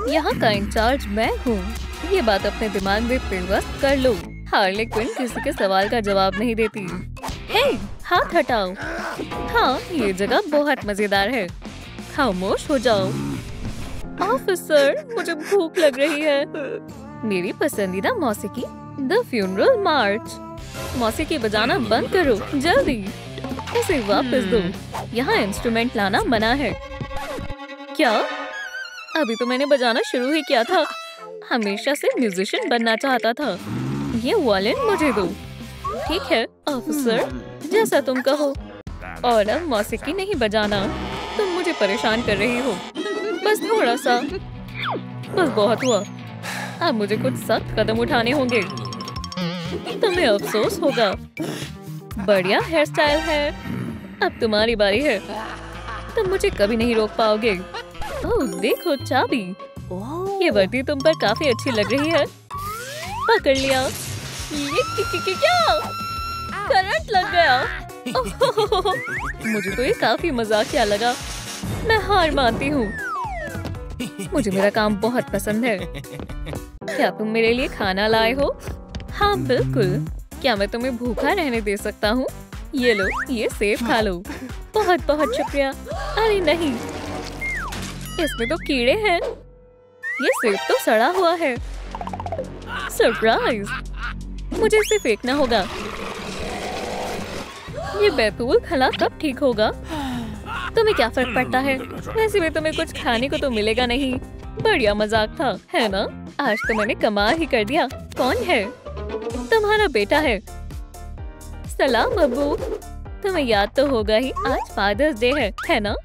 यहाँ का इंचार्ज मैं हूँ। ये बात अपने दिमाग में पेशकश कर लो। हार्ले क्विन किसी के सवाल का जवाब नहीं देती। हे, हाथ हटाओ। हाँ, ये जगह बहुत मजेदार है। खामोश हो जाओ। ऑफिसर, मुझे भूख लग रही है। मेरी पसंदीदा मौसीकी द फ्यूनरल मार्च। मौसीकी बजाना बंद करो जल्दी। इसे वापस दो। यहाँ इंस्ट्रूमेंट लाना मना है। क्या? अभी तो मैंने बजाना शुरू ही किया था। हमेशा से म्यूजिशियन बनना चाहता था। ये वायलिन मुझे दो। ठीक है ऑफिसर, जैसा तुम कहो। और अब मौसीकी नहीं बजाना। तुम मुझे परेशान कर रही हो। बस थोड़ा सा। बस बहुत हुआ। अब मुझे कुछ सख्त कदम उठाने होंगे। तुम्हें अफसोस होगा। बढ़िया हेयर स्टाइल है। अब तुम्हारी बारी है। तुम मुझे कभी नहीं रोक पाओगे। ओह देखो चाबी। ये वर्दी तुम पर काफी अच्छी लग रही है। पकड़ लिया। ये क्या? करंट लग गया। मुझे तो ये काफी मजाकिया लगा। मैं हार मानती हूँ। मुझे मेरा काम बहुत पसंद है। क्या तुम मेरे लिए खाना लाए हो? हाँ बिल्कुल। क्या मैं तुम्हें भूखा रहने दे सकता हूँ? ये लो, ये सेब खा लो। बहुत बहुत शुक्रिया। अरे नहीं, इसमें तो कीड़े हैं। ये सेब तो सड़ा हुआ है। सरप्राइज! मुझे इसे फेंकना होगा। ये बैतूल खला कब ठीक होगा? तुम्हें क्या फर्क पड़ता है? वैसे भी तुम्हें कुछ खाने को तो मिलेगा नहीं। बढ़िया मजाक था, है ना? आज तो मैंने कमाल ही कर दिया। कौन है? तुम्हारा बेटा है। सलाम अब्बू। तुम्हें याद तो होगा ही, आज फादर्स डे है ना?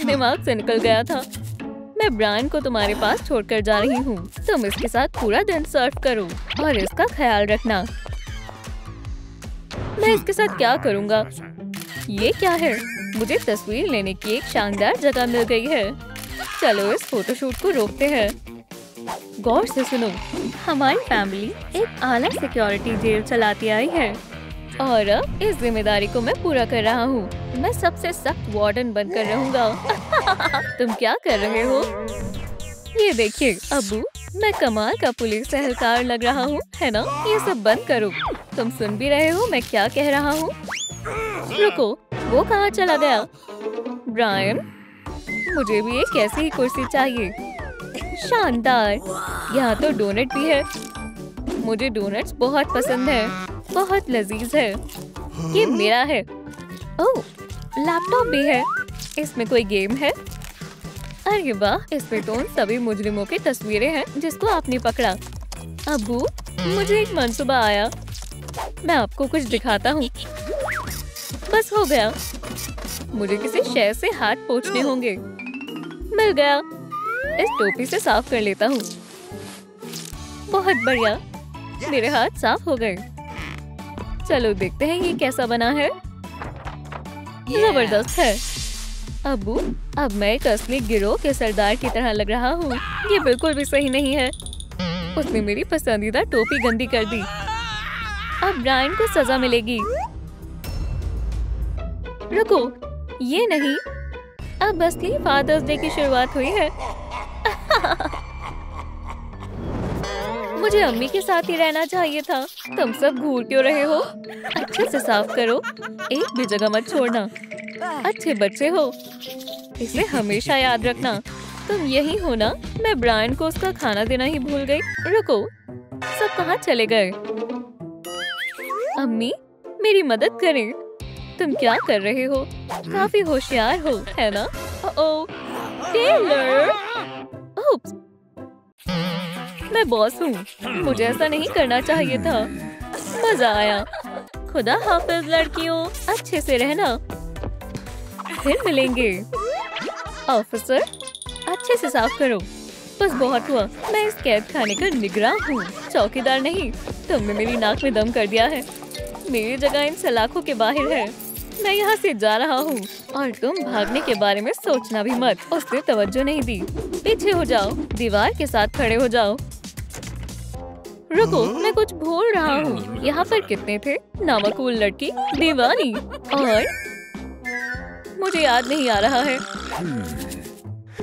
दिमाग से निकल गया था। मैं ब्रायन को तुम्हारे पास छोड़कर जा रही हूँ। तुम इसके साथ पूरा दिन सर्व करो और इसका ख्याल रखना। मैं इसके साथ क्या करूँगा? ये क्या है? मुझे तस्वीर लेने की एक शानदार जगह मिल गई है। चलो इस फोटोशूट को रोकते हैं। गौर से सुनो, हमारी फैमिली एक आला सिक्योरिटी जेल चलाती आई है और अब इस जिम्मेदारी को मैं पूरा कर रहा हूँ। मैं सबसे सख्त वार्डन बनकर रहूंगा। तुम क्या कर रहे हो? ये देखिए अब्बू, मैं कमाल का पुलिस एहलकार लग रहा हूँ, है ना? ये सब बंद करो। तुम सुन भी रहे हो मैं क्या कह रहा हूँ? रुको, वो कहाँ चला गया? ब्रायन, मुझे भी एक ऐसी ही कुर्सी चाहिए। शानदार। यहाँ तो डोनट भी है। मुझे डोनट्स बहुत पसंद है। बहुत लजीज है। ये मेरा है। ओह, लैपटॉप भी है। इसमें कोई गेम है? अरे वाह, इसमें तो उन सभी मुजरिमों की तस्वीरें हैं जिसको आपने पकड़ा। अब्बू, मुझे एक मंसूबा आया। मैं आपको कुछ दिखाता हूँ। बस हो गया। मुझे किसी शय से हाथ पोंछने होंगे। मिल गया। इस टोपी से साफ कर लेता हूँ। बहुत बढ़िया, मेरे हाथ साफ हो गए। चलो देखते हैं ये कैसा बना है। जबरदस्त है। अब्बू, अब मैं एक असली गिरोह के सरदार की तरह लग रहा हूँ। ये बिल्कुल भी सही नहीं है। उसने मेरी पसंदीदा टोपी गंदी कर दी। अब ब्रायन को सजा मिलेगी। रुको, ये नहीं। अब असली फादर्स डे की शुरुआत हुई है। मुझे अम्मी के साथ ही रहना चाहिए था। तुम सब घूर क्यों रहे हो? अच्छे से साफ करो। एक भी जगह मत छोड़ना। अच्छे बच्चे हो। इसे हमेशा याद रखना। तुम यही हो ना? मैं ब्रायन को उसका खाना देना ही भूल गई। रुको, सब कहाँ चले गए? अम्मी, मेरी मदद करें। तुम क्या कर रहे हो? काफी होशियार हो, है ना? ओह, टेलर। ओप्स, मैं बॉस हूँ। मुझे ऐसा नहीं करना चाहिए था। मजा आया। खुदा हाफिज लड़कियों, अच्छे से रहना। फिर मिलेंगे। ऑफिसर, अच्छे से साफ करो। बस बहुत हुआ। मैं इस कैद खाने का निगरान हूँ, चौकीदार नहीं। तुमने मेरी नाक में दम कर दिया है। मेरी जगह इन सलाखों के बाहर है। मैं यहाँ से जा रहा हूँ और तुम भागने के बारे में सोचना भी मत। उसने तवज्जो नहीं दी। पीछे हो जाओ, दीवार के साथ खड़े हो जाओ। रुको, मैं कुछ भूल रहा हूँ। यहाँ पर कितने थे? नामकूल लड़की, दीवानी, और मुझे याद नहीं आ रहा है।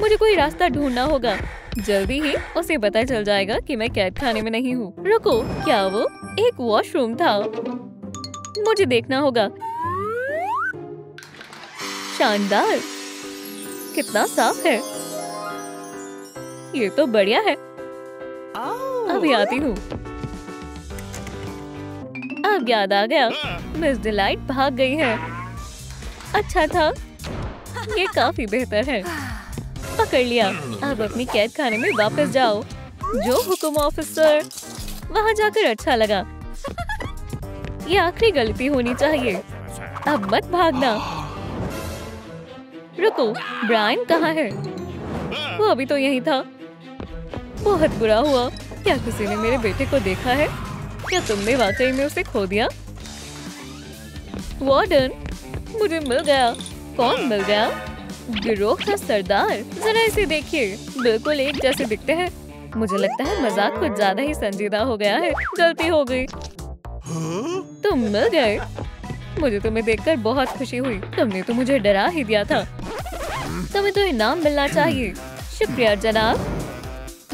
मुझे कोई रास्ता ढूंढना होगा। जल्दी ही उसे पता चल जाएगा कि मैं कैद खाने में नहीं हूँ। रुको, क्या वो एक वॉशरूम था? मुझे देखना होगा। शानदार, कितना साफ है। ये तो बढ़िया है। अभी आती हूँ। अब याद आ गया, मिस डिलाइट भाग गई है। अच्छा था, ये काफी बेहतर है। पकड़ लिया। अब अपनी कैद खाने में वापस जाओ। जो हुक्म ऑफिसर। वहां जाकर अच्छा लगा। ये आखिरी गलती होनी चाहिए। अब मत भागना। रुको, ब्रायन कहाँ है? वो अभी तो यहीं था। बहुत बुरा हुआ। क्या किसी ने मेरे बेटे को देखा है? क्या तुमने वाकई में उसे खो दिया? वार्डन, मुझे मिल गया। कौन मिल गया? गिरोह का सरदार। जरा इसे देखिए, बिल्कुल एक जैसे दिखते हैं। मुझे लगता है मजाक कुछ ज्यादा ही संजीदा हो गया है। गलती हो गई। तुम मिल गए। मुझे तुम्हें देखकर बहुत खुशी हुई। तुमने तो मुझे डरा ही दिया था। तुम्हें तो इनाम मिलना चाहिए। शुक्रिया जनाब।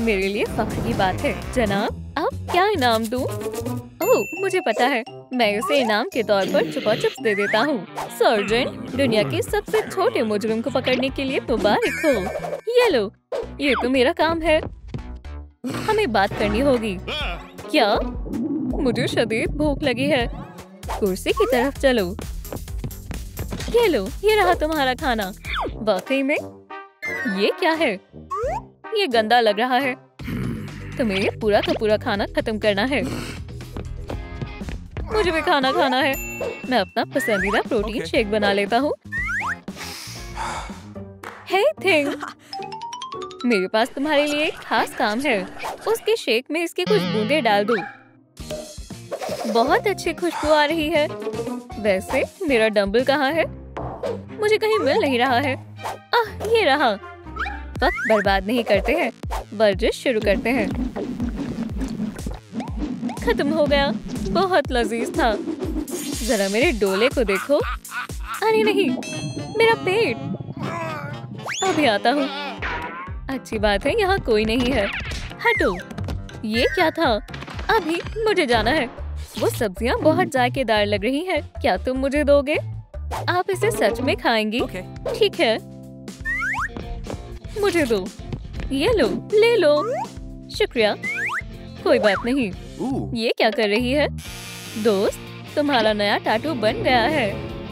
मेरे लिए फख्र की बात है जनाब। अब क्या इनाम दूं? ओह, मुझे पता है। मैं उसे इनाम के तौर पर चुपा चुप्स दे देता हूँ। सर्जेंट, दुनिया के सबसे छोटे मुजरिम को पकड़ने के लिए मुबारक हो। ये लो, ये तो मेरा काम है। हमें बात करनी होगी। क्या? मुझे शदीद भूख लगी है। कुर्सी की तरफ चलो। ये लो, ये रहा तुम्हारा खाना। वाकई में ये क्या है? ये गंदा लग रहा है। तुम्हें ये पूरा का पूरा खाना खत्म करना है। मुझे भी खाना खाना है। मैं अपना पसंदीदा प्रोटीन शेक बना लेता हूँ। हे थिंग, मेरे पास तुम्हारे लिए एक खास काम है। उसके शेक में इसकी कुछ बूंदे डाल दो। बहुत अच्छी खुशबू आ रही है। वैसे मेरा डंबल कहाँ है? मुझे कहीं मिल नहीं रहा है। ये रहा। वक्त बर्बाद नहीं करते हैं, वर्जिश शुरू करते हैं। खत्म हो गया। बहुत लजीज था। जरा मेरे डोले को देखो। अरे नहीं, मेरा पेट। अभी आता हूँ। अच्छी बात है, यहाँ कोई नहीं है। हटो। ये क्या था? अभी मुझे जाना है। वो सब्जियाँ बहुत जायकेदार लग रही हैं। क्या तुम मुझे दोगे? आप इसे सच में खाएंगी? ठीक है, मुझे दो। ये लो, ले लो। शुक्रिया। कोई बात नहीं। ये क्या कर रही है? दोस्त, तुम्हारा नया टैटू बन गया है।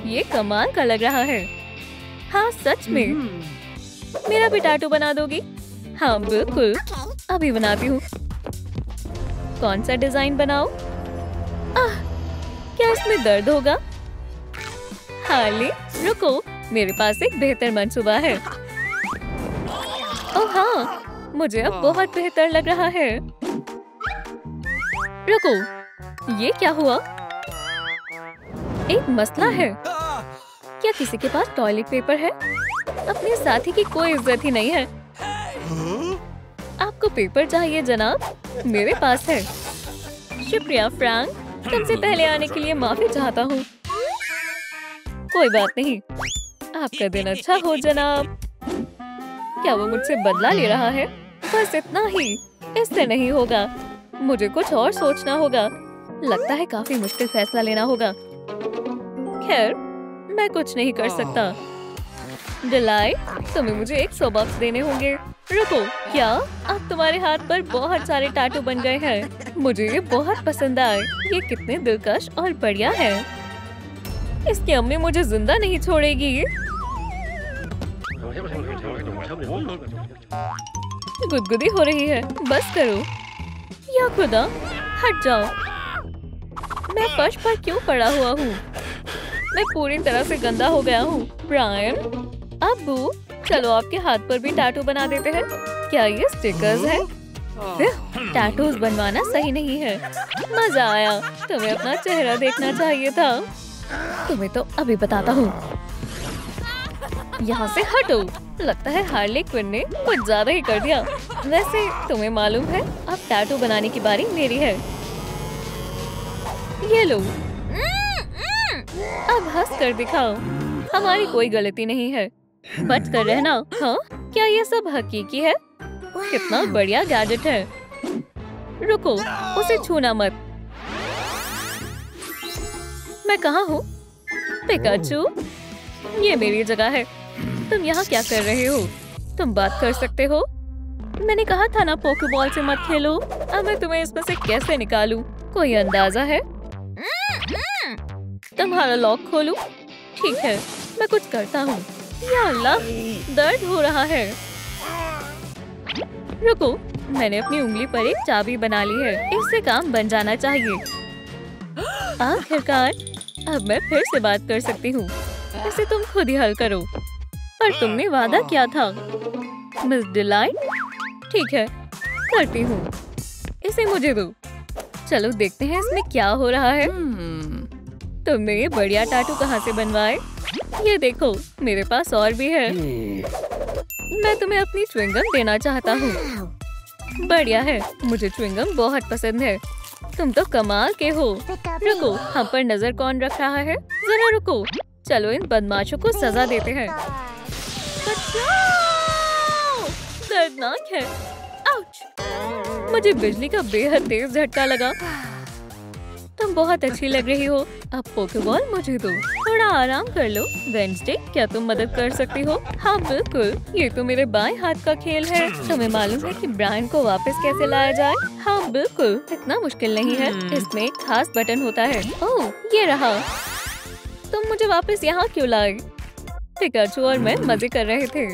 ये कमाल का लग रहा है। हाँ सच में। मेरा भी टैटू बना दोगी? हाँ बिल्कुल, अभी बनाती हूँ। कौन सा डिजाइन बनाओ? क्या इसमें दर्द होगा? हार्ली, रुको, मेरे पास एक बेहतर मंसूबा है। ओह हाँ, मुझे अब बहुत बेहतर लग रहा है। रुको, ये क्या हुआ? एक मसला है। क्या किसी के पास टॉयलेट पेपर है? अपने साथी की कोई इज्जत ही नहीं है। आपको पेपर चाहिए जनाब? मेरे पास है। शुक्रिया फ्रैंक, तुमसे पहले आने के लिए माफी चाहता हूँ। कोई बात नहीं। आपका दिन अच्छा हो जनाब। क्या वो मुझसे बदला ले रहा है? बस इतना ही, इससे नहीं होगा। मुझे कुछ और सोचना होगा। लगता है काफी मुश्किल फैसला लेना होगा। खैर, मैं कुछ नहीं कर सकता। डिलाइट, तुम्हें मुझे 100 बक्स देने होंगे। रुको, क्या अब तुम्हारे हाथ पर बहुत सारे टैटू बन गए हैं? मुझे ये बहुत पसंद आए। ये कितने दिलकश और बढ़िया है। इसकी अम्मी मुझे जिंदा नहीं छोड़ेगी। गुदगुदी हो रही है, बस करो। या खुदा, हट जाओ। मैं फर्श पर क्यों पड़ा हुआ हूँ? मैं पूरी तरह से गंदा हो गया हूँ। ब्रायन, अब्बू, चलो आपके हाथ पर भी टैटू बना देते हैं। क्या ये स्टिकर्स हैं? टैटूज बनवाना सही नहीं है। मजा आया। तुम्हें अपना चेहरा देखना चाहिए था। तुम्हें तो अभी बताता हूँ। यहाँ से हटो। लगता है हार्ली क्विन ने कुछ ज्यादा ही कर दिया। वैसे तुम्हें मालूम है, अब टैटू बनाने की बारी मेरी है। ये लो। अब हंस कर दिखाओ। हमारी कोई गलती नहीं है। बच कर रहना। हाँ, क्या ये सब हकीकी है? कितना बढ़िया गैजेट है। रुको, उसे छूना मत। मैं कहाँ हूँ? पिकाचू, ये मेरी जगह है। तुम यहाँ क्या कर रहे हो? तुम बात कर सकते हो? मैंने कहा था ना पोकेबॉल से मत खेलो। अब मैं तुम्हें इसमें से कैसे निकालूं? कोई अंदाजा है? तुम्हारा लॉक खोलूं? ठीक है, मैं कुछ करता हूँ। या अल्लाह, दर्द हो रहा है। रुको, मैंने अपनी उंगली पर एक चाबी बना ली है। इससे काम बन जाना चाहिए। आखिरकार, अब मैं फिर से बात कर सकती हूँ। इसे तुम खुद ही हल करो। पर तुमने वादा किया था। मिस डिलाइट, ठीक है, करती हूँ। इसे मुझे दो। चलो देखते हैं इसमें क्या हो रहा है। तुमने ये बढ़िया टाटू कहाँ से बनवाए? ये देखो, मेरे पास और भी है। मैं तुम्हें अपनी च्युइंगम देना चाहता हूँ। बढ़िया है, मुझे च्युइंगम बहुत पसंद है। तुम तो कमाल के हो। रुको, हम पर नजर कौन रख रहा है? जरा रुको, चलो इन बदमाशों को सजा देते हैं। दर्दनाक है। आउच! मुझे बिजली का बेहद तेज झटका लगा। तुम बहुत अच्छी लग रही हो। अब पोकेबॉल मुझे दो। थोड़ा आराम कर लो। वेडनेसडे, क्या तुम मदद कर सकती हो? हाँ बिल्कुल, ये तो मेरे बाएं हाथ का खेल है। तुम्हें मालूम है कि ब्रायन को वापस कैसे लाया जाए? हाँ बिल्कुल, इतना मुश्किल नहीं है। इसमें एक खास बटन होता है। ओह, ये रहा। तुम मुझे वापस यहाँ क्यों लाए? पिकाचू और मैं मजे कर रहे थे।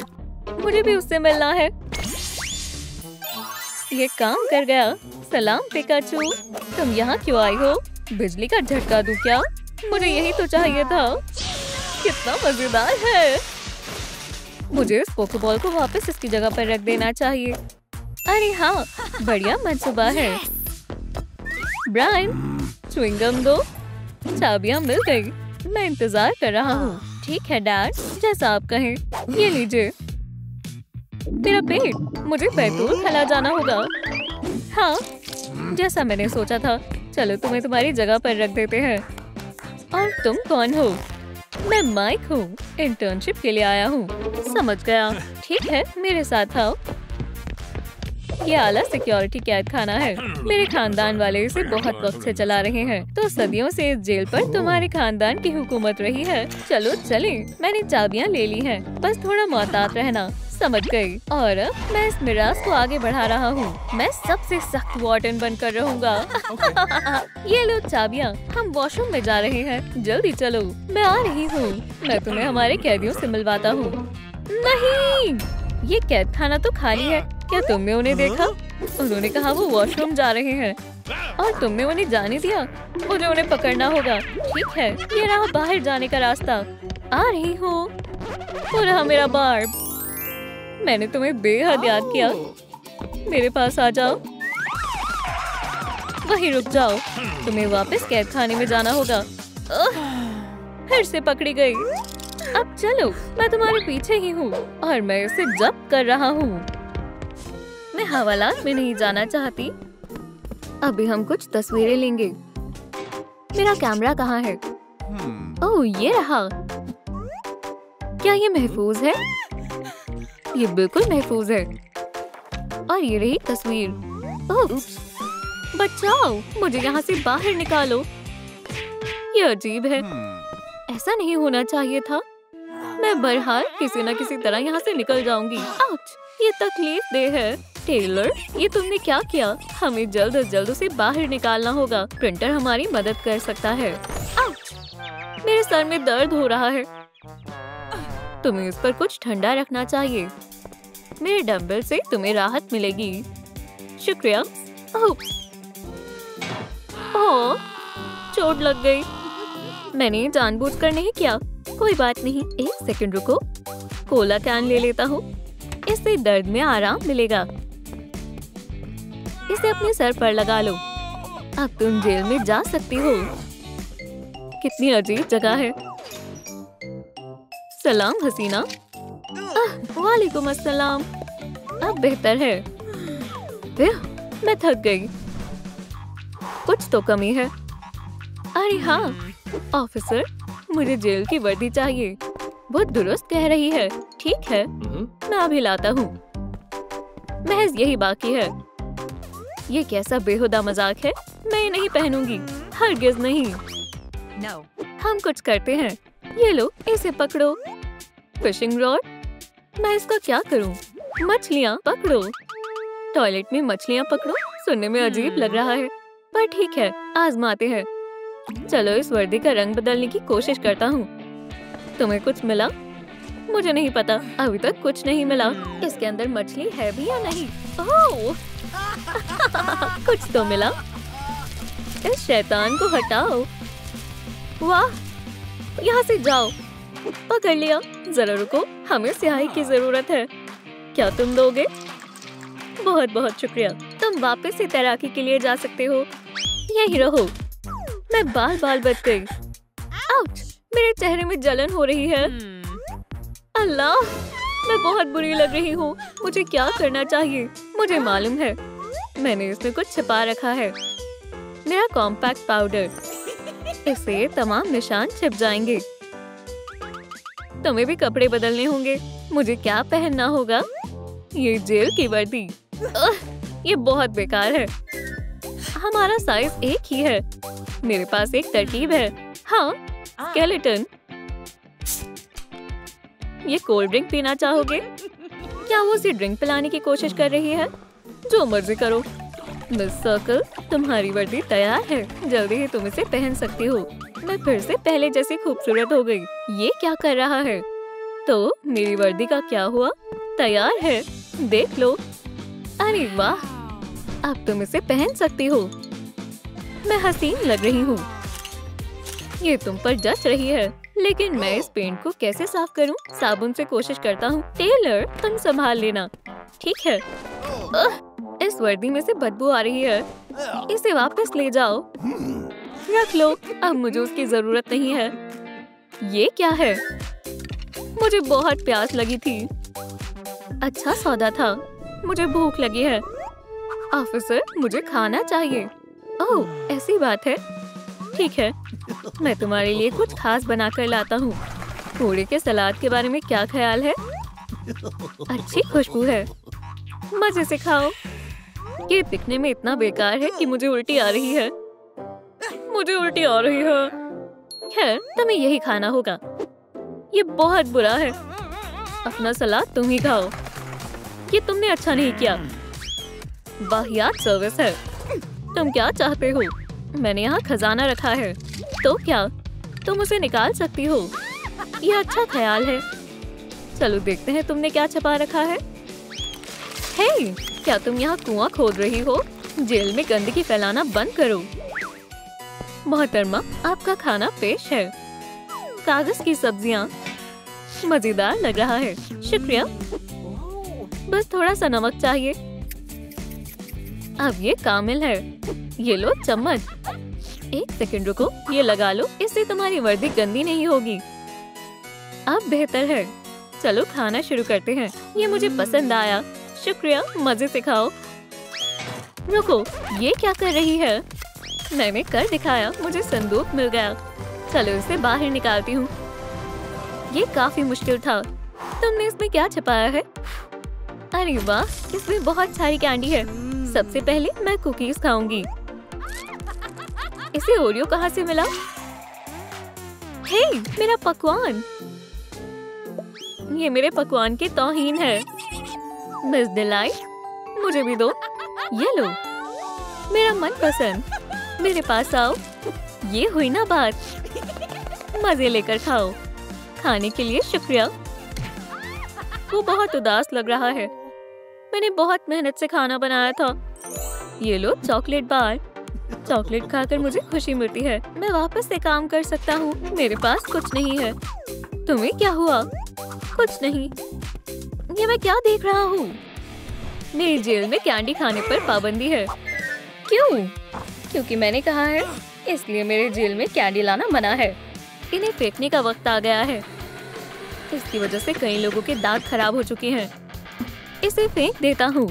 मुझे भी उससे मिलना है। ये काम कर गया। सलाम पिकाचू, तुम यहाँ क्यों आई हो? बिजली का झटका दूं क्या? मुझे यही तो चाहिए था। कितना मजेदार है। मुझे इस पोकेबॉल को वापस इसकी जगह पर रख देना चाहिए। अरे हाँ, बढ़िया मंसूबा है। ब्रायन, च्युइंगम दो। चाबियां मिल गई। मैं इंतजार कर रहा हूँ। ठीक है डैड, जैसा आप कहें। ये लीजिए। मेरा पेट, मुझे बैतूल खला जाना होगा। हाँ, जैसा मैंने सोचा था। चलो तुम्हें तुम्हारी जगह पर रख देते हैं। और तुम कौन हो? मैं माइक हूँ, इंटर्नशिप के लिए आया हूँ। समझ गया। ठीक है, मेरे साथ आओ। ये आला सिक्योरिटी कैद खाना है। मेरे खानदान वाले इसे बहुत वक्त से चला रहे हैं। तो सदियों से इस जेल पर तुम्हारे खानदान की हुकूमत रही है। चलो चले। मैंने चाबियां ले ली हैं। बस थोड़ा मोहतात रहना। समझ गई। और अब मैं इस मिराज को आगे बढ़ा रहा हूँ। मैं सबसे सख्त वार्डन बनकर रहूँगा। ये लो चाबियाँ। हम वॉशरूम में जा रहे हैं। जल्दी चलो। मैं आ रही हूँ। मैं तुम्हें हमारे कैदियों से मिलवाता हूँ। नहीं, ये कैद खाना तो खाली है। क्या तुमने उन्हें देखा? उन्होंने कहा वो वॉशरूम जा रहे हैं और तुमने उन्हें जाने दिया। मुझे उन्हें पकड़ना होगा। ठीक है, ये रहा बाहर जाने का रास्ता। आ रही हूँ। वो रहा मेरा बार्ब। मैंने तुम्हें बेहद याद किया। मेरे पास आ जाओ। वहीं रुक जाओ। तुम्हें वापस कैद खाने में जाना होगा। फिर से पकड़ी गई। अब चलो, मैं तुम्हारे पीछे ही हूँ और मैं इसे जब्त कर रहा हूँ। मैं हवालात में नहीं जाना चाहती। अभी हम कुछ तस्वीरें लेंगे। मेरा कैमरा कहाँ है? ओह, ये रहा। क्या ये महफूज है? ये बिल्कुल महफूज है। और ये रही तस्वीर। ओह, बचाओ, मुझे यहाँ से बाहर निकालो। ये अजीब है। ऐसा नहीं होना चाहिए था। मैं बहरहाल किसी न किसी तरह यहाँ से निकल जाऊंगी। आउच, ये तकलीफ दे है। टेलर, ये तुमने क्या किया? हमें जल्द से जल्द उसे बाहर निकालना होगा। प्रिंटर हमारी मदद कर सकता है। आउच, मेरे सर में दर्द हो रहा है। तुम्हें इस पर कुछ ठंडा रखना चाहिए। मेरे डंबल से तुम्हें राहत मिलेगी। शुक्रिया। ओह, चोट लग गई। मैंने जानबूझकर नहीं किया। कोई बात नहीं, एक सेकंड रुको। कोला कैन ले लेता हूँ। इससे दर्द में आराम मिलेगा। इसे अपने सर पर लगा लो। अब तुम जेल में जा सकती हो। कितनी अजीब जगह है। सलाम हसीना। वालेकुम अस्सलाम। अब बेहतर है। मैं थक गई। कुछ तो कमी है। अरे हाँ ऑफिसर, मुझे जेल की वर्दी चाहिए। वो दुरुस्त कह रही है। ठीक है, मैं अभी लाता हूँ। महज बस यही बाकी है। ये कैसा बेहुदा मजाक है। मैं ये नहीं पहनूंगी, हरगिज नहीं। हम कुछ करते हैं। ये लो, इसे पकड़ो। Fishing rod. मैं इसका क्या करूं? मछलियाँ पकड़ो। टॉयलेट में मछलियाँ पकड़ो। सुनने में अजीब लग रहा है, पर ठीक है, आजमाते हैं। चलो इस वर्दी का रंग बदलने की कोशिश करता हूँ। तुम्हें कुछ मिला? मुझे नहीं पता, अभी तक कुछ नहीं मिला। इसके अंदर मछली है भी या नहीं? ओह! कुछ तो मिला। इस शैतान को हटाओ। वाह, यहाँ से जाओ। पकड़ लिया। जरा रुको, हमें स्याही की जरूरत है। क्या तुम दोगे? बहुत बहुत शुक्रिया। तुम वापस से तैराकी के लिए जा सकते हो। यही रहो। मैं बाल बाल बच गई। आउच! मेरे चेहरे में जलन हो रही है। अल्लाह, मैं बहुत बुरी लग रही हूँ। मुझे क्या करना चाहिए? मुझे मालूम है, मैंने इसमें कुछ छिपा रखा है। मेरा कॉम्पैक्ट पाउडर। इससे तमाम निशान छिप जाएंगे। तुम्हें भी कपड़े बदलने होंगे। मुझे क्या पहनना होगा? ये जेल की वर्दी। ये बहुत बेकार है। हमारा साइज एक ही है। मेरे पास एक तरकीब है। हाँ, स्केलेटन। ये कोल्ड ड्रिंक पीना चाहोगे? क्या वो उसे ड्रिंक पिलाने की कोशिश कर रही है? जो मर्जी करो। मिस सर्कल, तुम्हारी वर्दी तैयार है। जल्दी ही तुम इसे पहन सकती हो। मैं फिर से पहले जैसी खूबसूरत हो गई। ये क्या कर रहा है? तो मेरी वर्दी का क्या हुआ? तैयार है, देख लो। अरे वाह, अब तुम इसे पहन सकती हो। मैं हसीन लग रही हूँ। ये तुम पर जच रही है, लेकिन मैं इस पेंट को कैसे साफ करूं? साबुन से कोशिश करता हूँ। टेलर, तुम संभाल लेना, ठीक है? इस वर्दी में से बदबू आ रही है। इसे वापस ले जाओ। रख लो, अब मुझे उसकी जरूरत नहीं है। ये क्या है? मुझे बहुत प्यास लगी थी। अच्छा सौदा था। मुझे भूख लगी है। ऑफिसर, मुझे खाना चाहिए। ओह, ऐसी बात है। ठीक है, मैं तुम्हारे लिए कुछ खास बना कर लाता हूँ। पूरे के सलाद के बारे में क्या ख्याल है? अच्छी खुशबू है, मजे से खाओ। ये दिखने में इतना बेकार है कि मुझे उल्टी आ रही है। मुझे उल्टी आ रही है। खैर, तुम्हें यही खाना होगा। ये बहुत बुरा है। अपना सलाद तुम ही खाओ। ये तुमने अच्छा नहीं किया। वाहियात सर्विस है। तुम क्या चाहते हो? मैंने यहाँ खजाना रखा है। तो क्या तुम उसे निकाल सकती हो? ये अच्छा ख्याल है। चलो देखते हैं तुमने क्या छुपा रखा है। हे, क्या तुम यहाँ कुआं खोद रही हो? जेल में गंदगी फैलाना बंद करो। मोहतरमा, आपका खाना पेश है। कागज की सब्जियाँ। मजेदार लग रहा है, शुक्रिया। बस थोड़ा सा नमक चाहिए। अब ये कामिल है। ये लो चम्मच। एक सेकंड रुको, ये लगा लो, इससे तुम्हारी वर्दी गंदी नहीं होगी। अब बेहतर है। चलो खाना शुरू करते हैं। ये मुझे पसंद आया, शुक्रिया। मजे से खाओ। रुको, ये क्या कर रही है? मैंने कर दिखाया, मुझे संदूक मिल गया। चलो इसे बाहर निकालती हूँ। ये काफी मुश्किल था। तुमने इसमें क्या छिपाया है? अरे वाह, इसमें बहुत सारी कैंडी है। सबसे पहले मैं कुकीज खाऊंगी। इसे ओरियो कहाँ से मिला? हे, मेरा पकवान। ये मेरे पकवान की तौहीन है। मिस डिलाइट, मुझे भी दो। ये लो, मेरा मनपसंद। मेरे पास आओ। ये हुई ना बात। मजे लेकर खाओ। खाने के लिए शुक्रिया। वो बहुत उदास लग रहा है। मैंने बहुत मेहनत से खाना बनाया था। ये लो चॉकलेट बार। चॉकलेट खाकर मुझे खुशी मिलती है। मैं वापस से काम कर सकता हूँ। मेरे पास कुछ नहीं है। तुम्हें क्या हुआ? कुछ नहीं। ये मैं क्या देख रहा हूँ? मेरी जेल में कैंडी खाने पर पाबंदी है। क्यों? क्योंकि मैंने कहा है, इसलिए मेरे जेल में कैंडी लाना मना है। इन्हें फेंकने का वक्त आ गया है। इसकी वजह से कई लोगों के दांत खराब हो चुके हैं। इसे फेंक देता हूँ।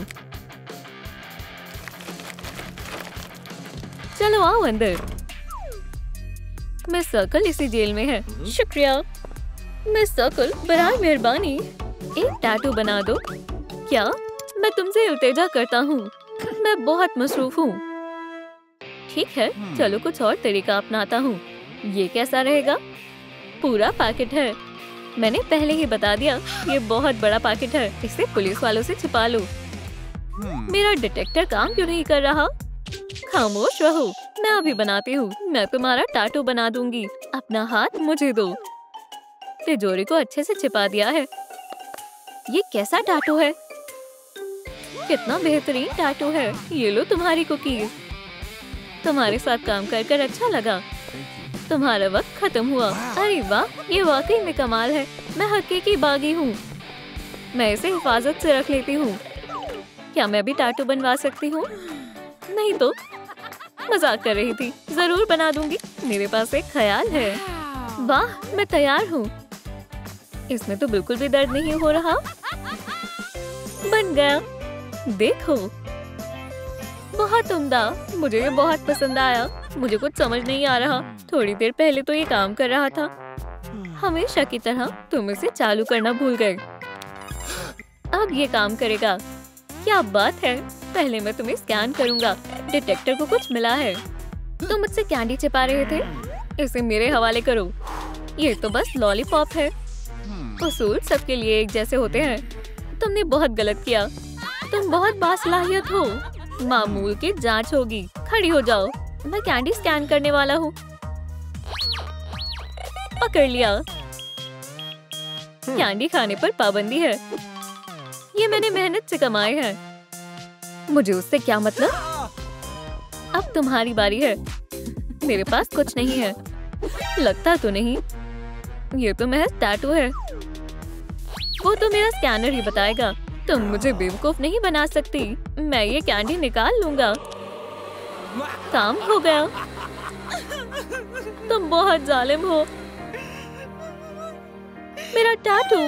चलो आओ अंदर। मिस सर्कल इसी जेल में है। शुक्रिया। मिस सर्कल, बराए मेहरबानी एक टैटू बना दो। क्या मैं तुमसे इल्तिजा करता हूँ, मैं बहुत मसरूफ हूँ। ठीक है, चलो कुछ और तरीका अपनाता हूँ। ये कैसा रहेगा? पूरा पैकेट है। मैंने पहले ही बता दिया, ये बहुत बड़ा पैकेट है, इसे पुलिस वालों से छिपा लो। मेरा डिटेक्टर काम क्यों नहीं कर रहा? खामोश रहो, मैं अभी बनाती हूँ। मैं तुम्हारा टैटू बना दूंगी। अपना हाथ मुझे दो। तिजोरी को अच्छे से छिपा दिया है। ये कैसा टैटू है? कितना बेहतरीन टैटू है। ये लो तुम्हारी कुकीज। तुम्हारे साथ काम कर कर अच्छा लगा। तुम्हारा वक्त खत्म हुआ। अरे वाह, ये वाकई में कमाल है। मैं हकीकी बागी हूँ। मैं इसे हिफाजत से रख लेती हूँ। क्या मैं भी टैटू बनवा सकती हूँ? नहीं तो मजाक कर रही थी। जरूर बना दूंगी। मेरे पास एक ख्याल है। वाह, मैं तैयार हूँ। इसमें तो बिल्कुल भी दर्द नहीं हो रहा। बन गया। देखो, बहुत उम्दा। मुझे ये बहुत पसंद आया। मुझे कुछ समझ नहीं आ रहा। थोड़ी देर पहले तो ये काम कर रहा था। हमेशा की तरह तुम इसे चालू करना भूल गए। अब ये काम करेगा। क्या बात है। पहले मैं तुम्हें स्कैन करूंगा। डिटेक्टर को कुछ मिला है। तुम मुझसे कैंडी छिपा रहे थे। इसे मेरे हवाले करो। ये तो बस लॉलीपॉप है। उसूल सबके लिए एक जैसे होते हैं। तुमने बहुत गलत किया। तुम बहुत बासलाहियत हो। मामूल की जांच होगी। खड़ी हो जाओ। मैं कैंडी स्कैन करने वाला हूँ। पकड़ लिया। कैंडी खाने पर पाबंदी है। ये मैंने मेहनत से कमाए हैं। मुझे उससे क्या मतलब? अब तुम्हारी बारी है। मेरे पास कुछ नहीं है। लगता तो नहीं। ये तो महज टैटू है। वो तो मेरा स्कैनर ही बताएगा। तुम मुझे बेवकूफ नहीं बना सकती। मैं ये कैंडी निकाल लूंगा। काम हो गया। तुम बहुत जालिम हो। मेरा टैटू।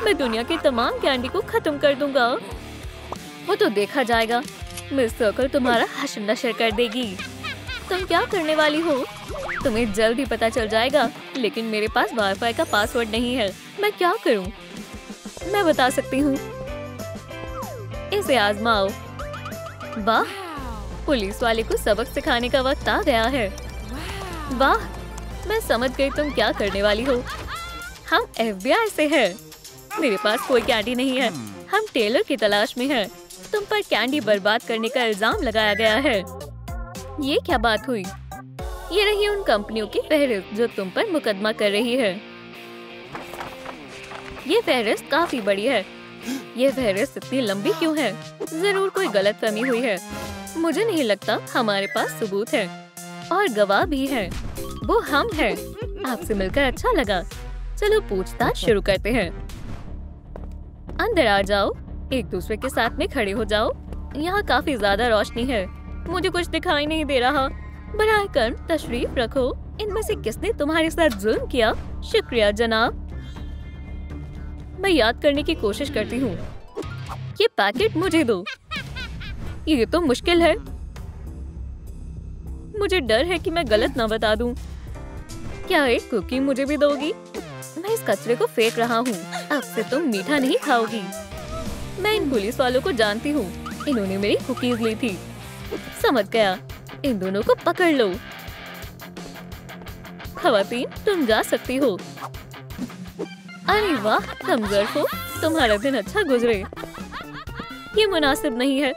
मैं दुनिया की तमाम कैंडी को खत्म कर दूंगा। वो तो देखा जाएगा। मिस सर्कल तुम्हारा हश्र नशर कर देगी। तुम क्या करने वाली हो? तुम्हें जल्द ही पता चल जाएगा। लेकिन मेरे पास वाईफाई का पासवर्ड नहीं है। मैं क्या करूं? मैं बता सकती हूँ। इसे आजमाओ। वाह, पुलिस वाले को सबक सिखाने का वक्त आ गया है। वाह, मैं समझ गई तुम क्या करने वाली हो। हम FBI से हैं। मेरे पास कोई कैंडी नहीं है। हम टेलर की तलाश में हैं। तुम पर कैंडी बर्बाद करने का इल्जाम लगाया गया है। ये क्या बात हुई? ये रही उन कंपनियों की फहरिस्त जो तुम पर मुकदमा कर रही है। ये फहरिस्त काफी बड़ी है। ये फहरिस्त इतनी लंबी क्यों है? जरूर कोई गलतफहमी हुई है। मुझे नहीं लगता। हमारे पास सबूत है और गवाह भी है। वो हम हैं। आपसे मिलकर अच्छा लगा। चलो पूछताछ शुरू करते हैं। अंदर आ जाओ। एक दूसरे के साथ में खड़े हो जाओ। यहाँ काफी ज्यादा रोशनी है। मुझे कुछ दिखाई नहीं दे रहा। बराए कर्म तशरीफ रखो। इनमें से किसने तुम्हारे साथ जुल्म किया? शुक्रिया जनाब। मैं याद करने की कोशिश करती हूँ। ये पैकेट मुझे दो। ये तो मुश्किल है। मुझे डर है कि मैं गलत ना बता दूं। क्या एक कुकी मुझे भी दोगी? मैं इस कचरे को फेंक रहा हूँ। अब से तुम मीठा नहीं खाओगी। मैं इन पुलिस वालों को जानती हूँ। इन्होंने मेरी कुकीज ली थी। समझ गया। इन दोनों को पकड़ लो। खवातीन, तुम जा सकती हो। अरे वाह, तुम ज़र्फ हो। तुम्हारा दिन अच्छा गुजरे। ये मुनासिब नहीं है।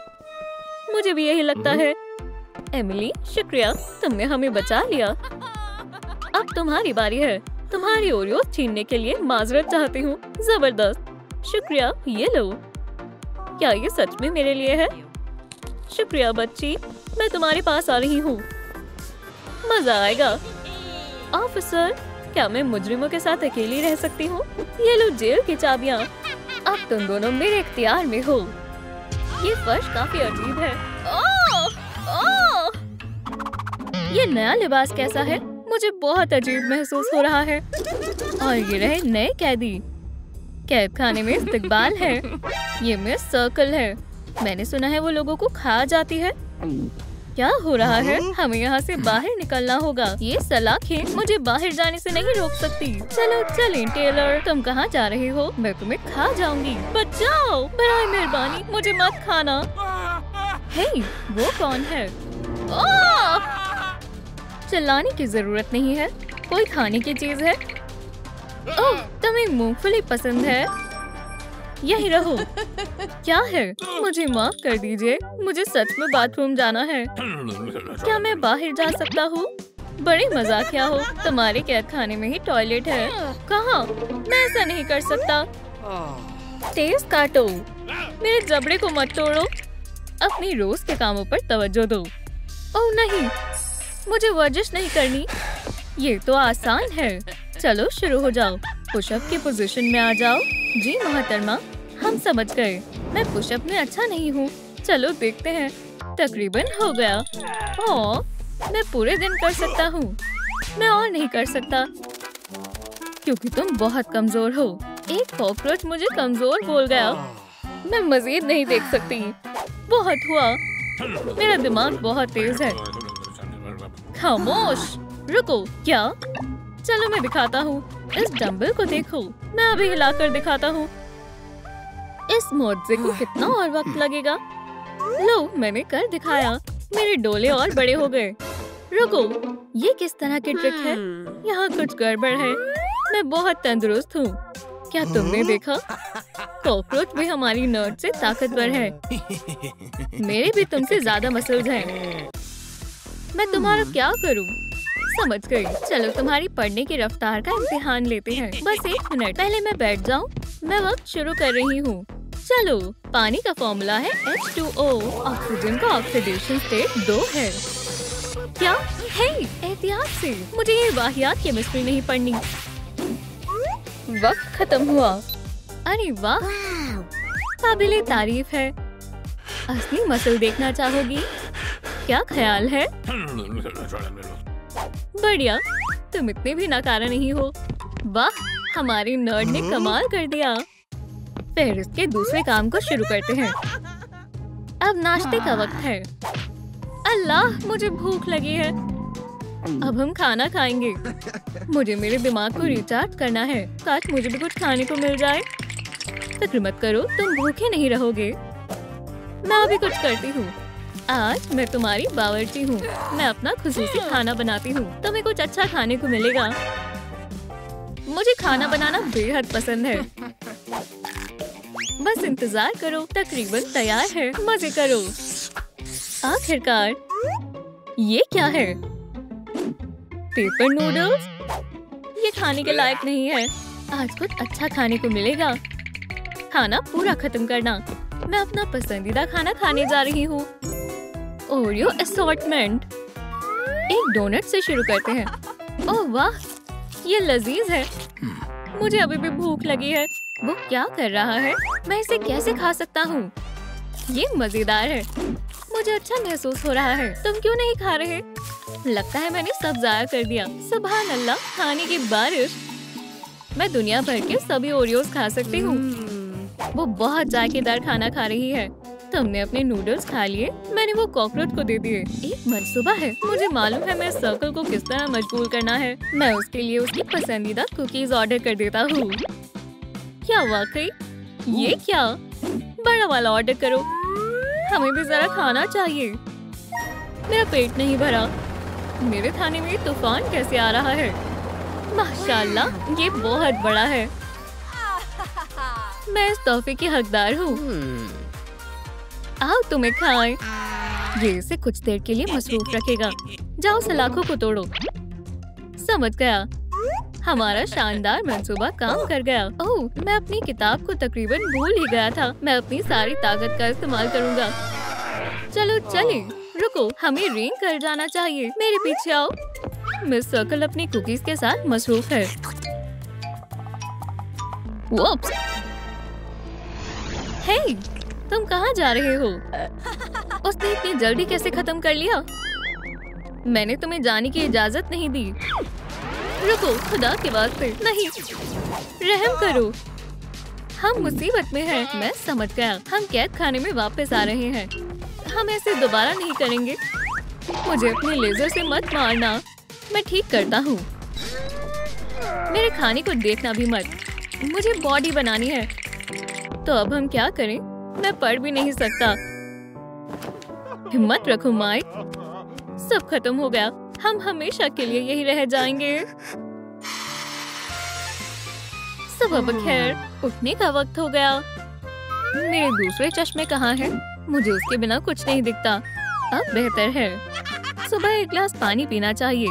मुझे भी यही लगता है। एमिली, शुक्रिया, तुमने हमें बचा लिया। अब तुम्हारी बारी है। तुम्हारी ओरियो छीनने के लिए माजरत चाहती हूँ। जबरदस्त। शुक्रिया, ये लो। क्या ये सच में मेरे लिए है? शुक्रिया बच्ची, मैं तुम्हारे पास आ रही हूँ। मजा आएगा। ऑफिसर, क्या मैं मुजरिमों के साथ अकेली रह सकती हूँ? ये लो जेल की चाबियाँ। अब तुम दोनों मेरे इख्तियार में हो। ये फर्श काफी अजीब है। ओह! ओह! ये नया लिबास कैसा है? मुझे बहुत अजीब महसूस हो रहा है। और ये रहे नए कैदी। कैद खाने में इस्तकबाल है। ये मिस सर्कल है। मैंने सुना है वो लोगों को खा जाती है। क्या हो रहा है? हमें यहाँ से बाहर निकलना होगा। ये सलाखें मुझे बाहर जाने से नहीं रोक सकती। चलो चलें टेलर, तुम कहाँ जा रहे हो? मैं तुम्हें खा जाऊंगी। बचाओ, बराए मेहरबानी मुझे मत खाना। हे, वो कौन है? चिल्लाने की जरूरत नहीं है। कोई खाने की चीज है? ओह, तुम्हें मूंगफली पसंद है? यही रहो। क्या है? मुझे माफ कर दीजिए, मुझे सच में बाथरूम जाना है। क्या मैं बाहर जा सकता हूँ? बड़े मजाकिया हो, तुम्हारे कैद खाने में ही टॉयलेट है। कहाँ? मैं ऐसा नहीं कर सकता। तेज काटो, मेरे जबड़े को मत तोड़ो। अपनी रोज के कामों पर तवज्जो दो। ओह नहीं, मुझे वर्जिश नहीं करनी। ये तो आसान है। चलो शुरू हो जाओ। पुशअप की पोजीशन में आ जाओ। जी मोहतरमा, हम समझ गए। मैं पुशअप में अच्छा नहीं हूँ। चलो देखते हैं। तकरीबन हो गया। ओह, मैं पूरे दिन कर सकता हूँ। मैं और नहीं कर सकता क्योंकि तुम बहुत कमजोर हो। एक कॉकरोच मुझे कमजोर बोल गया। मैं मजीद नहीं देख सकती। बहुत हुआ। मेरा दिमाग बहुत तेज है। खामोश, रुको। क्या? चलो मैं दिखाता हूँ। इस डंबल को देखो, मैं अभी हिलाकर दिखाता हूँ। इस मोजे को कितना और वक्त लगेगा? लो, मैंने कर दिखाया। मेरे डोले और बड़े हो गए। रुको, ये किस तरह की ट्रिक है? यहाँ कुछ गड़बड़ है। मैं बहुत तंदुरुस्त हूँ। क्या तुमने देखा? कॉकरोच भी हमारी नर्व से ताकतवर है। मेरे भी तुमसे ज्यादा मसल्स हैं। मैं तुम्हारा क्या करूँ? समझ गई। चलो तुम्हारी पढ़ने की रफ्तार का इम्तिहान लेते हैं। बस 1 मिनट, पहले मैं बैठ जाऊँ। मैं वक्त शुरू कर रही हूँ। चलो, पानी का फॉर्मूला है H2O। ऑक्सीजन का ऑक्सीडेशन स्टेट 2 है। क्या? हे, एहतियात से, मुझे ये वाहियात केमिस्ट्री नहीं पढ़नी। वक्त खत्म हुआ। अरे वाह, काबिले तारीफ है। असली मसल देखना चाहोगी? क्या ख्याल है? बढ़िया, तुम इतने भी नाकारा नहीं हो। वाह, हमारी नर्ड ने कमाल कर दिया। फिर इसके दूसरे काम को शुरू करते हैं। अब नाश्ते का वक्त है। अल्लाह, मुझे भूख लगी है। अब हम खाना खाएंगे। मुझे मेरे दिमाग को रिचार्ज करना है। काश मुझे भी कुछ खाने को मिल जाए। फिक्र मत करो, तुम भूखे नहीं रहोगे। मैं अभी कुछ करती हूँ। आज मैं तुम्हारी बावर्ची हूँ। मैं अपना खुसूसी खाना बनाती हूँ। तुम्हें कुछ अच्छा खाने को मिलेगा। मुझे खाना बनाना बेहद पसंद है। बस इंतजार करो, तकरीबन तैयार है। मजे करो। आखिरकार, ये क्या है? Paper noodles? ये खाने के लायक नहीं है। आज कुछ अच्छा खाने को मिलेगा। खाना पूरा खत्म करना। मैं अपना पसंदीदा खाना खाने जा रही हूँ। Oreo assortment. एक डोनट से शुरू करते हैं। ओह वाह, ये लजीज है। मुझे अभी भी भूख लगी है। वो क्या कर रहा है? मैं इसे कैसे खा सकता हूँ? ये मजेदार है। मुझे अच्छा महसूस हो रहा है। तुम क्यों नहीं खा रहे? लगता है मैंने सब जाया कर दिया। सुभान अल्लाह, खाने की बारिश। मैं दुनिया भर के सभी ओरियोस खा सकती हूँ। वो बहुत जायकेदार खाना खा रही है। तुमने अपने नूडल्स खा लिए, मैंने वो कॉकरोच को दे दिए। एक मंसूबा है। मुझे मालूम है मैं सर्कल को किस तरह मजबूर करना है। मैं उसके लिए उसकी पसंदीदा कुकीज ऑर्डर कर देता हूँ। क्या वाकई? ये क्या? बड़ा वाला ऑर्डर करो। हमें भी जरा खाना चाहिए। मेरा पेट नहीं भरा। मेरे खाने में तूफान कैसे आ रहा है? माशाल्लाह, ये बहुत बड़ा है। मैं इस तोहफे की हकदार हूँ। आओ तुम्हें खाएं। ये इसे कुछ देर के लिए मसरूफ रखेगा। जाओ सलाखों को तोड़ो। समझ गया। हमारा शानदार मंसूबा काम कर गया। ओह, मैं अपनी किताब को तकरीबन भूल ही गया था। मैं अपनी सारी ताकत का इस्तेमाल करूँगा। चलो चले। रुको, हमें रिंग कर जाना चाहिए। मेरे पीछे आओ। मिस सर्कल अपनी कुकीज के साथ मसरूफ है। वोप्स। हे, तुम कहाँ जा रहे हो? उसने इतनी जल्दी कैसे खत्म कर लिया? मैंने तुम्हें जाने की इजाजत नहीं दी। रुको, खुदा के वास्ते नहीं। रहम करो। हम मुसीबत में हैं। मैं समझ गया। हम कैद खाने में वापस आ रहे हैं। हम ऐसे दोबारा नहीं करेंगे। मुझे अपने लेजर से मत मारना, मैं ठीक करता हूँ। मेरे खाने को देखना भी मत, मुझे बॉडी बनानी है। तो अब हम क्या करें? मैं पढ़ भी नहीं सकता। हिम्मत रखो माइक, सब खत्म हो गया। हम हमेशा के लिए यही रह जाएंगे। सब अब खैर, उठने का वक्त हो गया। मेरे दूसरे चश्मे कहाँ हैं? मुझे उसके बिना कुछ नहीं दिखता। अब बेहतर है। सुबह एक गिलास पानी पीना चाहिए,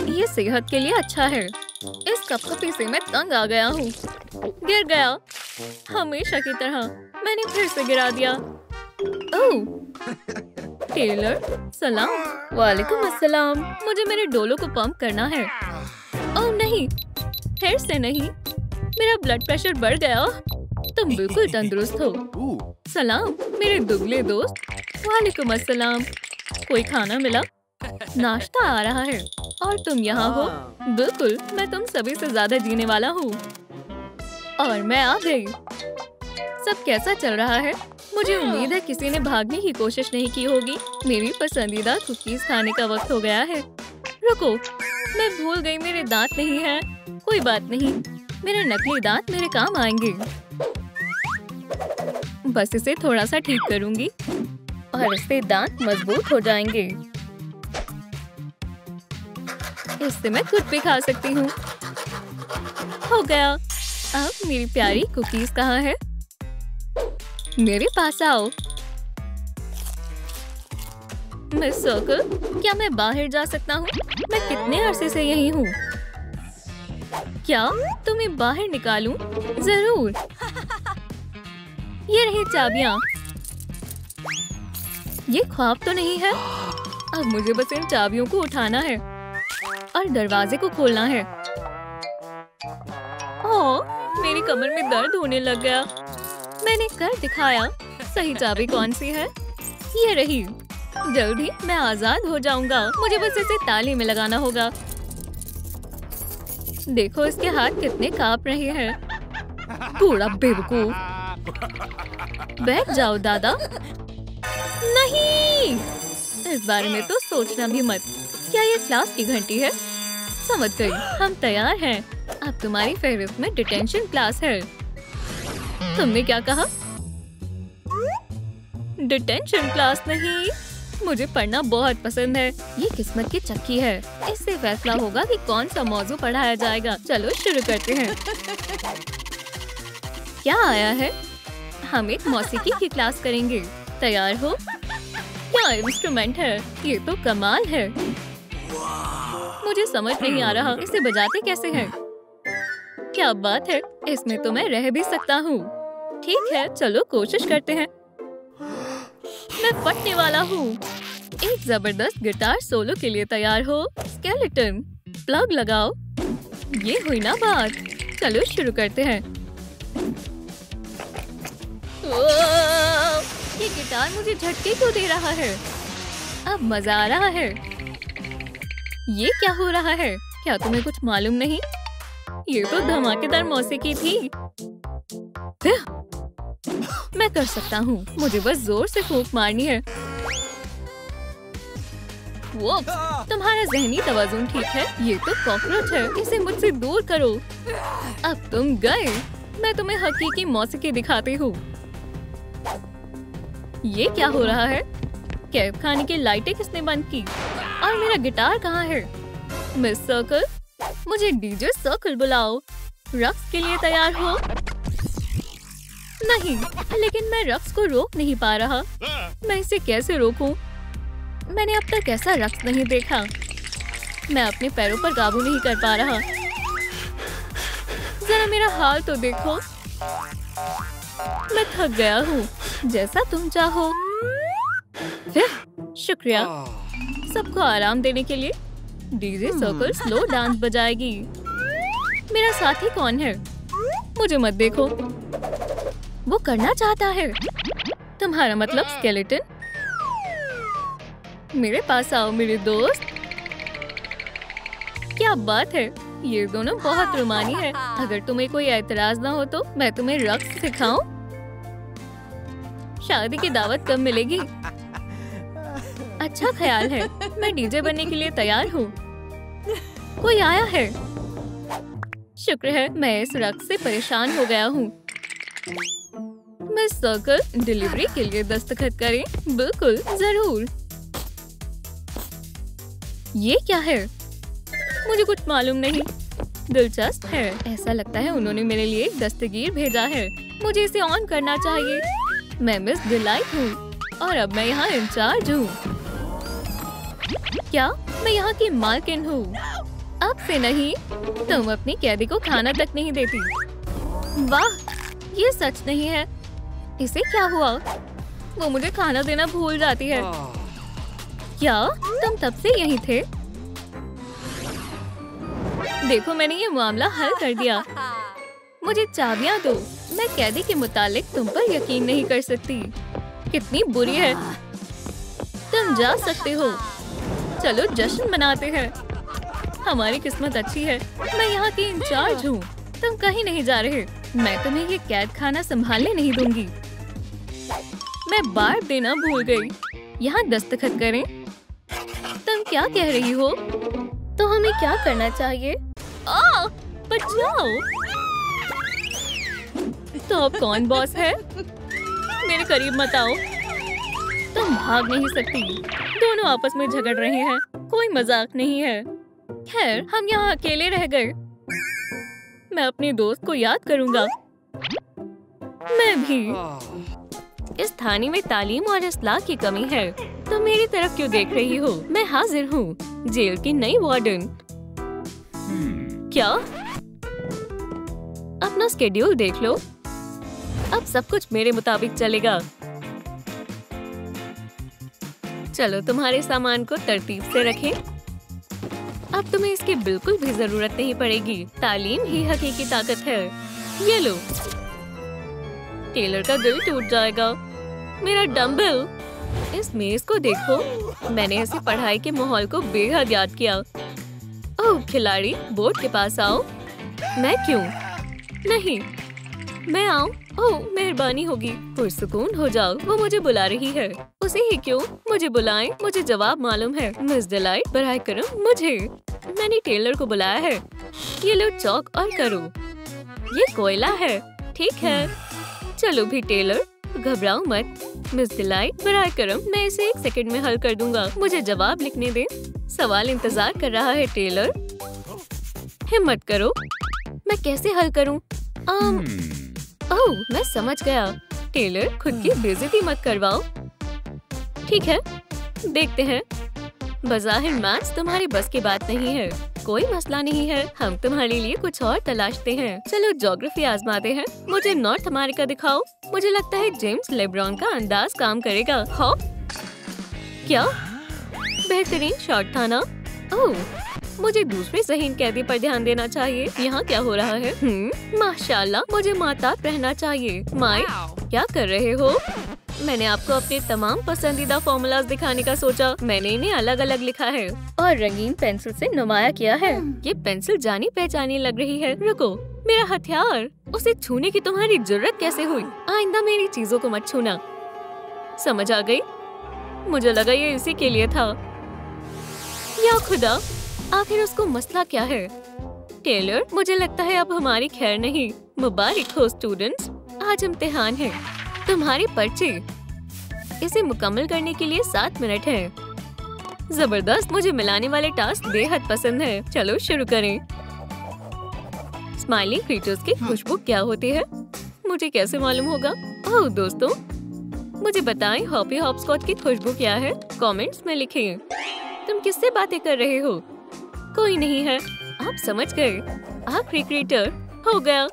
ये सेहत के लिए अच्छा है। इस कपकपी से मैं तंग आ गया हूँ। गिर गया, हमेशा की तरह मैंने फिर से गिरा दिया। ओह टेलर, सलाम। वालेकुम अस्सलाम। मुझे मेरे डोलों को पंप करना है। ओह नहीं, फिर से नहीं, मेरा ब्लड प्रेशर बढ़ गया। तुम बिल्कुल तंदुरुस्त हो। सलाम मेरे दुबले दोस्त। वालेकुम अस्सलाम। कोई खाना मिला? नाश्ता आ रहा है और तुम यहाँ हो। बिल्कुल, मैं तुम सभी से ज्यादा जीने वाला हूँ। और मैं आ गई। सब कैसा चल रहा है? मुझे उम्मीद है किसी ने भागने की कोशिश नहीं की होगी। मेरी पसंदीदा कुकीज खाने का वक्त हो गया है। रुको, मैं भूल गई मेरे दांत नहीं है। कोई बात नहीं, मेरे नकली दांत मेरे काम आएंगे। बस इसे थोड़ा सा ठीक करूंगी और इससे दांत मजबूत हो जाएंगे। इससे मैं खुद भी खा सकती हूँ। हो गया। अब मेरी प्यारी कुकीज कहाँ है? मेरे पास आओ। मिस सर्कल, क्या मैं बाहर जा सकता हूँ? मैं कितने अरसे से यही हूँ। क्या तुम्हें बाहर निकालूं? जरूर। ये रही चाबियां। ये ख्वाब तो नहीं है। अब मुझे बस इन चाबियों को उठाना है और दरवाजे को खोलना है। ओह, मेरी कमर में दर्द होने लग गया। मैंने कर दिखाया। सही चाबी कौन सी है? ये रही। जल्द ही मैं आजाद हो जाऊंगा। मुझे बस इसे ताले में लगाना होगा। देखो इसके हाथ कितने कांप रहे हैं। बूढ़ा बेवकूफ। बैठ जाओ दादा। नहीं, इस बारे में तो सोचना भी मत। क्या ये क्लास की घंटी है? समझ गई, हम तैयार हैं। अब तुम्हारी फेवरेट में डिटेंशन क्लास है। तुमने क्या कहा? डिटेंशन क्लास नहीं, मुझे पढ़ना बहुत पसंद है। ये किस्मत की चक्की है। इससे फैसला होगा कि कौन सा मौजू पढ़ाया जाएगा। चलो शुरू करते हैं। क्या आया है? हम एक मौसीकी की क्लास करेंगे। तैयार हो? क्या इंस्ट्रूमेंट है? ये तो कमाल है। मुझे समझ नहीं आ रहा, इसे बजाते कैसे हैं? क्या बात है, इसमें तो मैं रह भी सकता हूँ। ठीक है, चलो कोशिश करते हैं। मैं फटने वाला हूँ। एक जबरदस्त गिटार सोलो के लिए तैयार हो? स्केलेटन, प्लग लगाओ। ये हुई ना बात। चलो शुरू करते हैं। ये गिटार मुझे झटके क्यों दे रहा है? अब मजा आ रहा है। ये क्या हो रहा है? क्या तुम्हें कुछ मालूम नहीं? ये तो धमाकेदार मौसीकी थी। मैं कर सकता हूँ। मुझे बस जोर से फूंक मारनी है। वो, तुम्हारा जहनी तवाज़ुन ठीक है? ये तो कॉकरोच है, इसे मुझसे दूर करो। अब तुम गए। मैं तुम्हें हकीकी मौसीकी दिखाती हूँ। ये क्या हो रहा है? कैब खाने की लाइटें किसने बंद की? और मेरा गिटार कहाँ है? मिस सर्कल, मुझे डीजे सर्कल बुलाओ। रक्स के लिए तैयार हो? नहीं, लेकिन मैं रक्स को रोक नहीं पा रहा। मैं इसे कैसे रोकूं? मैंने अब तक ऐसा रक्स नहीं देखा। मैं अपने पैरों पर काबू नहीं कर पा रहा। जरा मेरा हाल तो देखो। मैं थक गया हूँ। जैसा तुम चाहो। शुक्रिया। सबको आराम देने के लिए डीजे सर्कल स्लो डांस बजाएगी। मेरा साथी कौन है? मुझे मत देखो। वो करना चाहता है। तुम्हारा मतलब स्केलेटन? मेरे पास आओ मेरे दोस्त। क्या बात है, ये दोनों बहुत रोमानी है। अगर तुम्हें कोई एतराज ना हो तो मैं तुम्हें रक्स सिखाऊं? शादी की दावत कब मिलेगी? अच्छा ख्याल है। मैं डीजे बनने के लिए तैयार हूँ। कोई आया है। शुक्र है मैं इस रक्त से परेशान हो गया हूँ। मिस सर्कल डिलीवरी के लिए दस्तखत करें। बिल्कुल जरूर। ये क्या है? मुझे कुछ मालूम नहीं। दिलचस्प है। ऐसा लगता है उन्होंने मेरे लिए एक दस्तगीर भेजा है। मुझे इसे ऑन करना चाहिए। मैं मिस डिलाइट हूँ और अब मैं यहाँ इंचार्ज हूँ। क्या मैं यहाँ की मालकिन हूँ? अब से नहीं। तुम अपनी कैदी को खाना तक नहीं देती। वाह, ये सच नहीं है। इसे क्या हुआ? वो मुझे खाना देना भूल जाती है। क्या तुम तब से यहीं थे? देखो मैंने ये मामला हल कर दिया। मुझे चाबियां दो। मैं कैदी के मुतालिक तुम पर यकीन नहीं कर सकती। कितनी बुरी है। तुम जा सकते हो। चलो जश्न मनाते हैं। हमारी किस्मत अच्छी है। मैं यहाँ की इंचार्ज हूँ। तुम कहीं नहीं जा रहे। मैं तुम्हें ये कैद खाना संभालने नहीं दूंगी। मैं बार देना भूल गई। यहाँ दस्तखत करें। तुम क्या कह रही हो? तो हमें क्या करना चाहिए? बचाओ। तो अब कौन बॉस है? मेरे करीब मत आओ। तुम भाग नहीं सकती। दोनों आपस में झगड़ रहे हैं। कोई मजाक नहीं है। खैर हम यहाँ अकेले रह गए। मैं अपने दोस्त को याद करूंगा। मैं भी। इस थाने में तालीम और इस्लाह की कमी है। तो मेरी तरफ क्यों देख रही हो? मैं हाजिर हूँ। जेल की नई वार्डन। क्या? अपना स्केड्यूल देख लो। अब सब कुछ मेरे मुताबिक चलेगा। चलो तुम्हारे सामान को तरतीब से रखें। अब तुम्हें इसकी बिल्कुल भी जरूरत नहीं पड़ेगी। तालीम ही हकीकी ताकत है। ये लो। टेलर का दिल टूट जाएगा। मेरा डंबल। इस मेज को देखो। मैंने इसे पढ़ाई के माहौल को बेहद याद किया। ओह खिलाड़ी, बोर्ड के पास आओ। मैं क्यों? नहीं, मैं आऊं? ओह मेहरबानी होगी। पुरसुकून हो जाओ। वो मुझे बुला रही है। उसे ही क्यों? मुझे बुलाएं। मुझे जवाब मालूम है। मिस डिलाइट बराए करम मुझे। मैंने टेलर को बुलाया है। ये लो चौक और करो। ये कोयला है। ठीक है। चलो भी टेलर, घबराओ मत। मिस डिलाइट बराए करम, मैं इसे 1 सेकंड में हल कर दूंगा। मुझे जवाब लिखने दे। सवाल इंतजार कर रहा है टेलर। हिम्मत करो। मैं कैसे हल करूं? ओह मैं समझ गया। टेलर खुद की बेइज्जती मत करवाओ। ठीक है, देखते हैं। बज़ाहिर मैथ्स तुम्हारी बस की बात नहीं है। कोई मसला नहीं है। हम तुम्हारे लिए कुछ और तलाशते हैं। चलो ज्योग्राफी आजमाते हैं। मुझे नॉर्थ अमेरिका दिखाओ। मुझे लगता है जेम्स लेब्रॉन का अंदाज काम करेगा। हॉप। क्या बेहतरीन शॉट था ना? ओह मुझे दूसरे ज़हीन कैदी पर ध्यान देना चाहिए। यहाँ क्या हो रहा है? माशाल्लाह, मुझे माताब रहना चाहिए। माइक क्या कर रहे हो? मैंने आपको अपने तमाम पसंदीदा फॉर्मूलाज दिखाने का सोचा। मैंने इन्हें अलग अलग लिखा है और रंगीन पेंसिल से नुमाया किया है। ये पेंसिल जानी पहचानी लग रही है। रुको, मेरा हथियार। उसे छूने की तुम्हारी जुर्रत कैसे हुई? आइंदा मेरी चीजों को मत छूना। समझ आ गई? मुझे लगा ये इसी के लिए था। या खुदा, आखिर उसको मसला क्या है? टेलर, मुझे लगता है अब हमारी खैर नहीं। मुबारक हो स्टूडेंट्स, आज इम्तिहान है। तुम्हारे पर्चे। इसे मुकम्मल करने के लिए 7 मिनट हैं। जबरदस्त, मुझे मिलाने वाले टास्क बेहद पसंद है। चलो शुरू करें। स्माइलिंग क्रीचर्स की खुशबू क्या होती है? मुझे कैसे मालूम होगा? ओह दोस्तों, मुझे बताएं हॉपी हॉपस्कॉच की खुशबू क्या है? कमेंट्स में लिखें। तुम किससे बातें कर रहे हो? कोई नहीं है। आप समझ गए। आखिरी क्रीटर हो गया।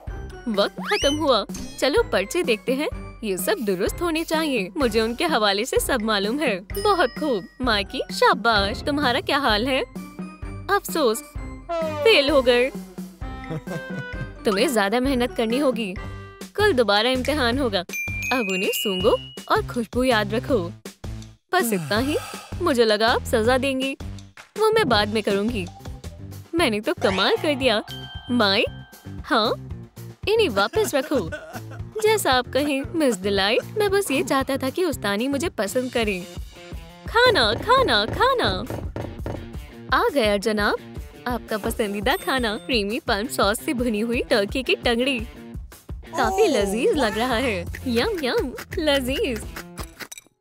वक्त खत्म हुआ। चलो पर्चे देखते हैं। ये सब दुरुस्त होने चाहिए। मुझे उनके हवाले से सब मालूम है। बहुत खूब माइकी, शाबाश। तुम्हारा क्या हाल है? अफसोस, फेल हो गए। तुम्हें ज्यादा मेहनत करनी होगी। कल दोबारा इम्तिहान होगा। अब उन्हें सूंघो और खुशबू याद रखो। बस इतना ही। मुझे लगा आप सजा देंगी। वो मैं बाद में करूंगी। मैंने तो कमाल कर दिया। माइक, हाँ, इन्हें वापस रखो। जैसा आप कहें मिस डिलाइट। मैं बस ये चाहता था कि उस्तानी मुझे पसंद करे। खाना खाना खाना। आ गया जनाब, आपका पसंदीदा खाना, क्रीमी पल्म सॉस से भुनी हुई टर्की की टंगड़ी। काफी लजीज लग रहा है। यम यम लजीज।